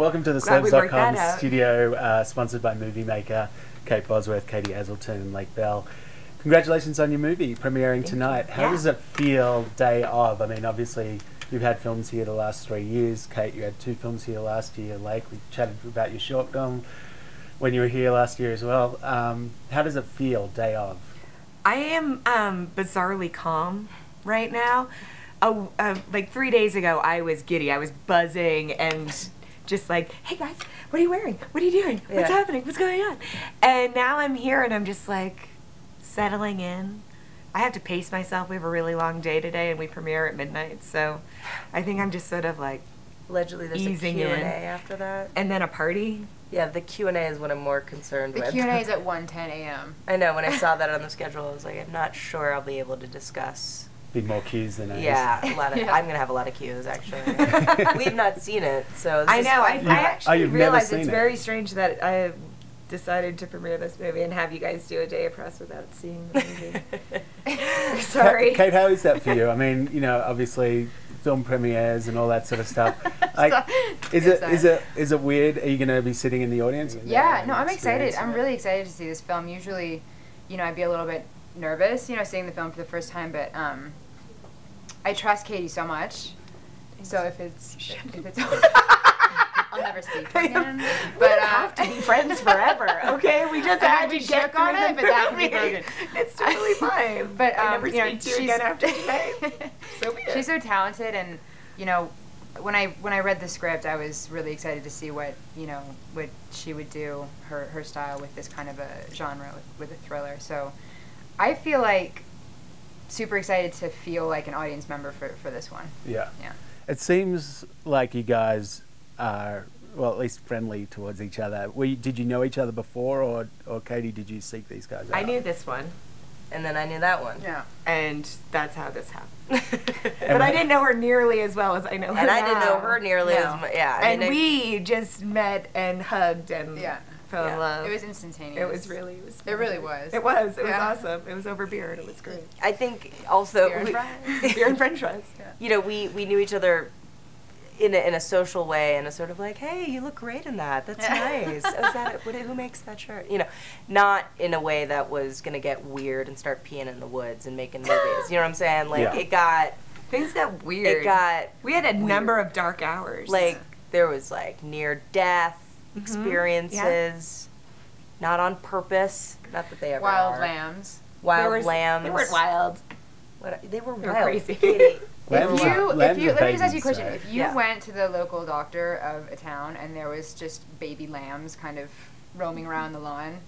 welcome to the CELEBS.com studio, sponsored by Movie Maker, Kate Bosworth, Katie Asleton, and Lake Bell. Congratulations on your movie premiering tonight. How does it feel day of? I mean, obviously, you've had films here the last 3 years. Kate, you had 2 films here last year. Lake, we chatted about your short film when you were here last year as well. How does it feel day of? I am bizarrely calm right now. Like 3 days ago, I was giddy. I was buzzing and just like, hey guys, what are you wearing? What are you doing? What's happening? What's going on? And now I'm here and I'm just like settling in. I have to pace myself. We have a really long day today and we premiere at midnight. So I think I'm just sort of like allegedly there's easing a Q&A in. after that. And then a party. Yeah, the Q&A is what I'm more concerned with. The Q&A is at 1:10 a.m. I know, when I saw that on the schedule, I was like, I'm not sure I'll be able to discuss. Be more cues than A's. Yeah, a lot of. I'm gonna have a lot of cues actually. We've not seen it, so. I know. I actually realized it's it. very strange that I decided to premiere this movie and have you guys do a day of press without seeing the movie. Sorry. Kate, how is that for you? I mean, you know, obviously film premieres and all that sort of stuff. Like, is it weird? Are you going to be sitting in the audience? Yeah, no, I'm excited. I'm really excited to see this film. Usually, you know, I'd be a little bit nervous, you know, seeing the film for the first time, but I trust Katie so much. So if it's I'll never speak again. But have to be friends forever, okay? We just had to get on it, but that would be broken. It's totally fine. But I never you know, speak to you again after today. So weird. She's so talented, and you know, when I read the script, I was really excited to see what she would do, her style with this kind of a genre with a thriller. So I feel like super excited to feel like an audience member for this one. Yeah. Yeah. It seems like you guys are, well, at least friendly towards each other. Did you know each other before, or Katie, did you seek these guys out? I knew this one. And then I knew that one. Yeah. And that's how this happened. But I didn't know her nearly as well as I know her And now. I didn't know her nearly as much. Yeah. And we just met and hugged and fell in love. It was instantaneous. It really was. It was awesome. It was over beer and it was great. I think also beer and french fries. Yeah. You know, we knew each other in a social way, and a sort of like, hey, you look great in that. That's nice. Who makes that shirt? You know, not in a way that was gonna get weird and start peeing in the woods and making movies. You know what I'm saying? Like things got weird. We had a number of dark hours. Like there was like near death experiences, not on purpose. Not that they ever wild are. lambs. Wild lambs. They weren't wild. They were wild. Crazy. Let me just ask you a question. Right? If you went to the local doctor of a town and there was just baby lambs kind of roaming around the lawn.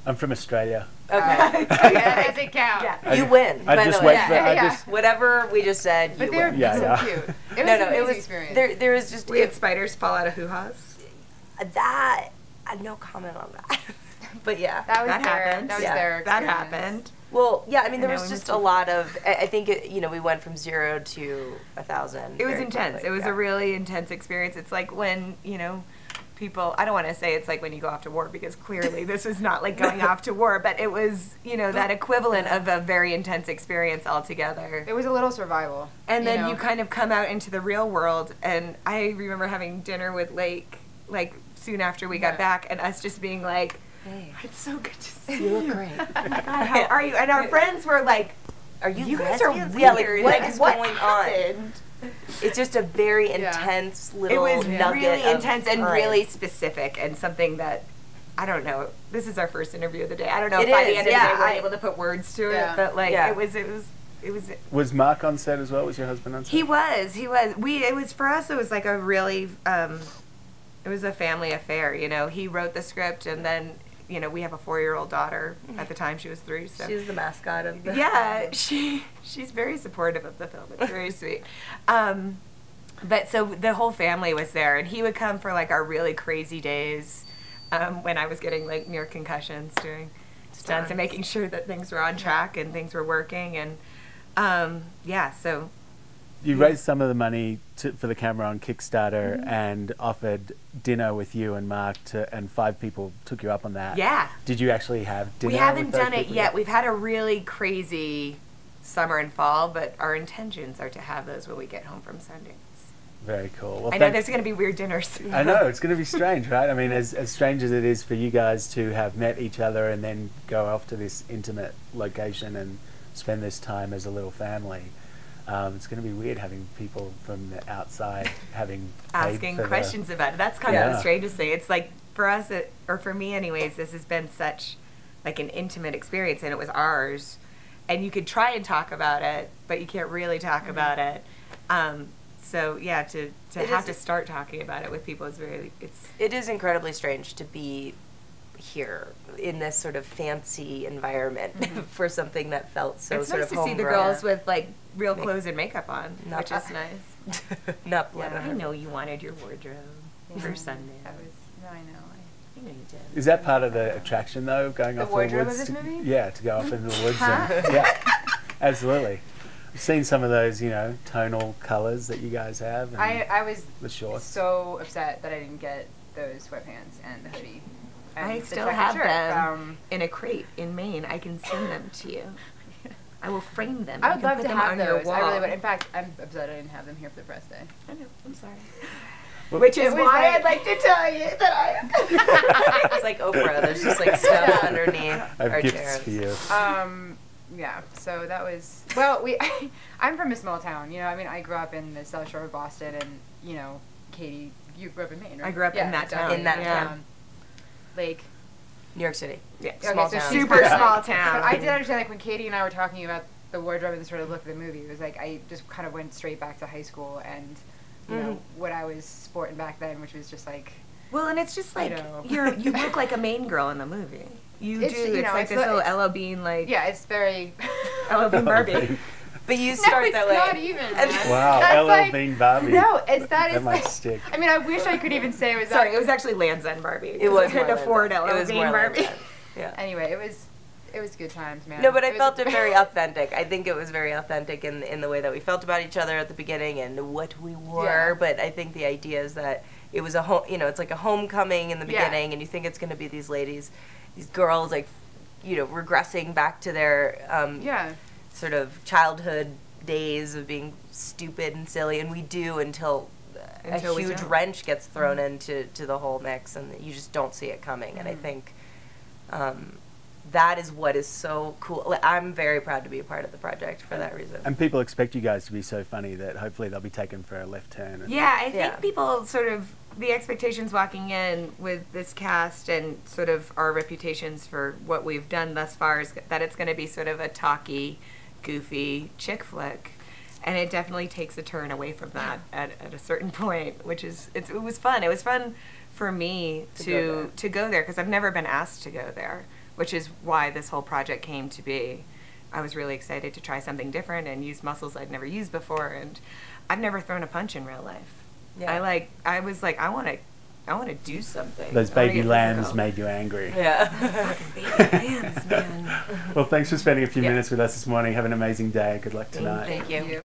I'm from Australia. Okay. That doesn't count. Yeah. You win. I just wait for whatever we just said. But you they were win. so cute. It was an amazing experience. There was just we had spiders fall out of hoo-has. That I had no comment on that. But yeah, that happened. That was their experience. That happened. Well, yeah, I mean, there was just a lot of, I think, we went from 0 to 1,000. It was intense. Quickly. It was a really intense experience. It's like when, people, I don't want to say it's like when you go off to war, because clearly this is not like going off to war, but it was, that equivalent of a very intense experience altogether. It was a little survival. And then you kind of come out into the real world, and I remember having dinner with Lake, like, soon after we got back, and us just being like, hey, it's so good to see you. You look great. Oh my God, how are you? And our friends were like, are you guys are weird. Yeah, like, what is what going happened? on? It's just a very intense little nugget. It was really intense and time. really specific, and something that, I don't know, this is our first interview of the day. I don't know if by the end of the day we're able to put words to it, but like, it was. Was Mark on set as well? Was your husband on set? He was. It was, for us, it was like a really, it was a family affair, He wrote the script, and then, we have a 4-year-old daughter. At the time, she was 3. So she's the mascot of the film. She's very supportive of the film. It's very sweet. But so the whole family was there, and he would come for like our really crazy days when I was getting like near concussions doing stunts and making sure that things were on track and things were working, and so. You raised some of the money for the camera on Kickstarter and offered dinner with you and Mark, and 5 people took you up on that. Yeah. Did you actually have dinner? We haven't done it yet. We've had a really crazy summer and fall, but our intentions are to have those when we get home from Sundance. Very cool. Well, I know there's going to be weird dinners. I know, it's going to be strange, right? I mean, as strange as it is for you guys to have met each other and then go off to this intimate location and spend this time as a little family, it's going to be weird having people from the outside asking questions about it. That's kind of the strangest thing. It's like for us, or for me anyways, this has been such like an intimate experience, and it was ours. And you could try and talk about it, but you can't really talk about it. So yeah, to have to start talking about it with people is it is incredibly strange to be here in this sort of fancy environment for something that felt so it's sort nice of to see the girls with like real clothes and makeup on, which is nice. Not blood. I know you wanted your wardrobe for Sunday. No, I know. I know you did. Is that part of the attraction though, going off the woods? The wardrobe of this movie? Yeah, to go off in the woods. Yeah, absolutely. I've seen some of those, tonal colours that you guys have. And I was the shorts. So upset that I didn't get those sweatpants and the hoodie. And I still have them in a crate in Maine. I can send them to you. I will frame them. I would love to have those. I really would. In fact, I'm upset I didn't have them here for the press day. I know. I'm sorry. Which is why I'd like to tell you that I. It's like Oprah. There's just like stuff underneath our chairs. For you. Yeah. So that was I'm from a small town. I mean, I grew up in the South Shore of Boston, and Katie, you grew up in Maine, right? I grew up in that town. In that town. Like New York City. Yeah. Small so town. Super small town. But I did understand, like, when Katie and I were talking about the wardrobe and the sort of look of the movie, it was like I just kind of went straight back to high school and you know what I was sporting back then, which was just like. Well, and it's just like you look like a Maine girl in the movie. You do. It's like this little Ella Bean, like. Yeah, it's very. Ella Bean Barbie. But you start that way. Not even. Wow, Ella Bean Barbie. No, that might stick. I mean, I wish I could even say it was. Sorry, it was actually Land's End Barbie. It was. I couldn't afford Ella Bean Barbie. Yeah. Anyway, it was good times, man. No, but I felt it very authentic. I think it was very authentic in the way that we felt about each other at the beginning and what we wore. Yeah. But I think the idea is that it was it's like a homecoming in the beginning, and you think it's going to be these ladies, these girls, like, regressing back to their sort of childhood days of being stupid and silly, and we do until a huge wrench gets thrown into the whole mix, and you just don't see it coming. And I think that is what is so cool. I'm very proud to be a part of the project for that reason. And people expect you guys to be so funny that hopefully they'll be taken for a left turn. Yeah, I think people sort of, the expectations walking in with this cast and sort of our reputations for what we've done thus far is that it's going to be sort of a talky, goofy chick flick. And it definitely takes a turn away from that at a certain point, which is, it was fun. It was fun for me to go there because I've never been asked to go there, which is why this whole project came to be. I was really excited to try something different and use muscles I'd never used before, and I've never thrown a punch in real life. Yeah. I was like, I want to do something. Those baby lambs made you angry. Yeah. Fucking baby lambs, man. Well, thanks for spending a few minutes with us this morning. Have an amazing day. Good luck tonight. Thank you.